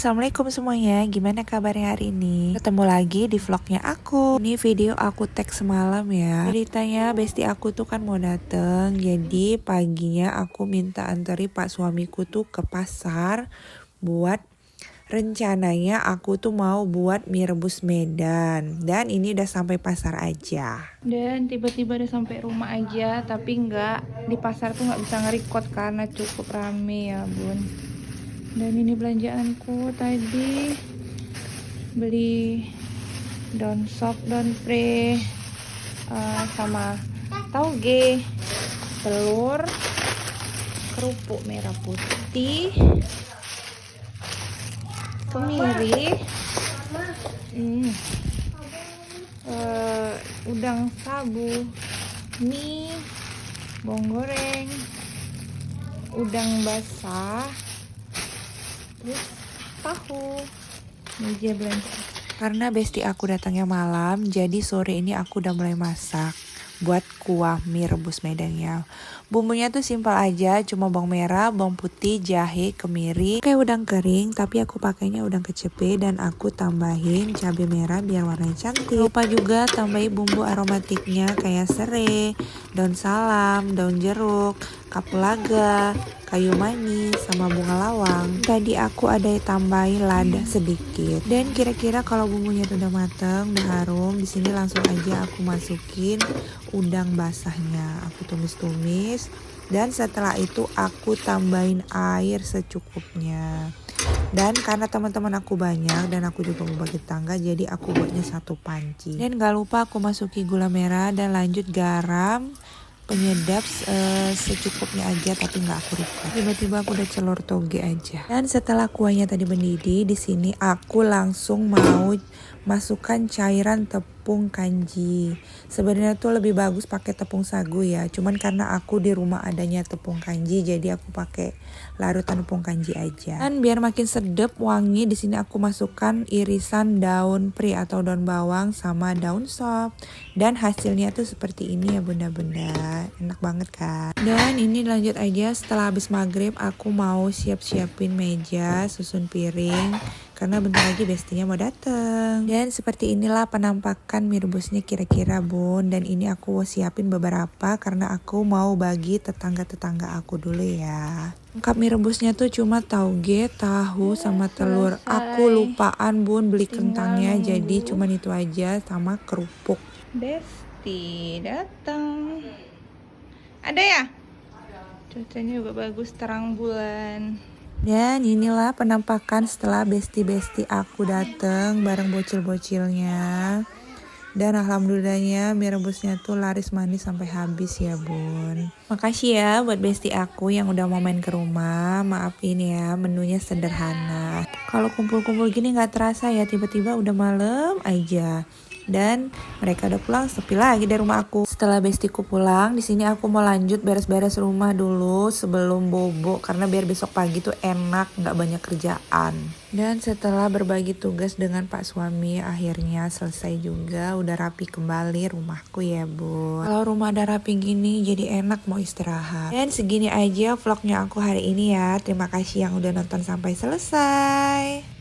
Assalamualaikum semuanya, gimana kabarnya hari ini? Ketemu lagi di vlognya aku. Ini video aku tag semalam ya. Ceritanya bestie aku tuh kan mau dateng, jadi paginya aku minta antari pak suamiku tuh ke pasar buat rencananya aku tuh mau buat mie rebus Medan. Dan ini udah sampai pasar aja. Dan tiba-tiba udah sampai rumah aja, tapi nggak di pasar tuh nggak bisa nge-record karena cukup rame ya bun. Dan ini belanjaanku tadi, beli daun sop, daun pre, sama tauge, telur, kerupuk merah putih, kemiri, udang sabu, mie, bawang goreng, udang basah, terus tahu. Meja belanja. Karena bestie aku datangnya malam, jadi sore ini aku udah mulai masak buat kuah mie rebus Medannya. Bumbunya tuh simpel aja, cuma bawang merah, bawang putih, jahe, kemiri, kayak udang kering, tapi aku pakainya udang kecepe dan aku tambahin cabai merah biar warnanya cantik. Lupa juga tambahin bumbu aromatiknya kayak serai, daun salam, daun jeruk, kapulaga, kayu manis, sama bunga lawang. Tadi aku ada tambahin lada sedikit. Dan kira-kira kalau bumbunya tuh udah mateng, udah harum, di sini langsung aja aku masukin udang basahnya. Aku tumis-tumis dan setelah itu aku tambahin air secukupnya. Dan karena teman-teman aku banyak dan aku juga mau bagi tangga, jadi aku buatnya satu panci. Dan gak lupa aku masukin gula merah dan lanjut garam, penyedap secukupnya aja, tapi nggak aku record. Tiba-tiba aku udah celur toge aja. Dan setelah kuahnya tadi mendidih, di sini aku langsung mau masukkan cairan tepung kanji. Sebenarnya tuh lebih bagus pakai tepung sagu ya. Cuman karena aku di rumah adanya tepung kanji, jadi aku pakai larutan tepung kanji aja. Dan biar makin sedap wangi, di sini aku masukkan irisan daun pri atau daun bawang sama daun sop. Dan hasilnya tuh seperti ini ya bunda-bunda. Enak banget kan. Dan ini lanjut aja, setelah habis maghrib aku mau siap-siapin meja, susun piring, karena bentar lagi bestinya mau dateng. Dan seperti inilah penampakan mie rebusnya kira-kira bun. Dan ini aku siapin beberapa karena aku mau bagi tetangga-tetangga aku dulu ya. Lengkap mie rebusnya tuh cuma tauge, tahu, sama telur. Aku lupaan bun beli kentangnya, jadi cuman itu aja sama kerupuk. Besti datang. Ada ya? Cuacanya juga bagus, terang bulan. Dan inilah penampakan setelah besti-besti aku dateng bareng bocil-bocilnya. Dan alhamdulillahnya mie rebusnya tuh laris manis sampai habis ya bun. Makasih ya buat besti aku yang udah mau main ke rumah. Maafin ya menunya sederhana. Kalau kumpul-kumpul gini gak terasa ya, tiba-tiba udah malam aja. Dan mereka udah pulang, sepi lagi dari rumah aku. Setelah bestiku pulang, di sini aku mau lanjut beres-beres rumah dulu sebelum bobo, karena biar besok pagi tuh enak, nggak banyak kerjaan. Dan setelah berbagi tugas dengan pak suami, akhirnya selesai juga, udah rapi kembali rumahku ya bu. Kalau rumah udah rapi gini, jadi enak mau istirahat. Dan segini aja vlognya aku hari ini ya. Terima kasih yang udah nonton sampai selesai.